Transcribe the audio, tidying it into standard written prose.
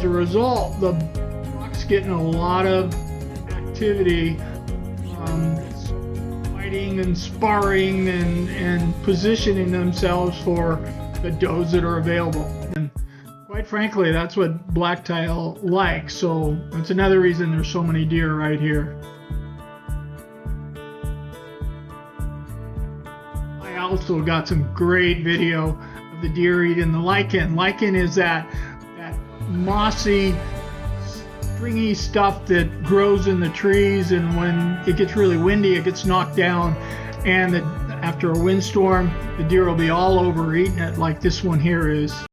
as a result, the buck's getting a lot of activity, fighting and sparring and positioning themselves for the does that are available. And quite frankly, that's what blacktail likes. So that's another reason there's so many deer right here. I also got some great video of the deer eating the lichen. Lichen is that mossy, stringy stuff that grows in the trees, and when it gets really windy, it gets knocked down, and after a windstorm, the deer will be all over eating it like this one here is.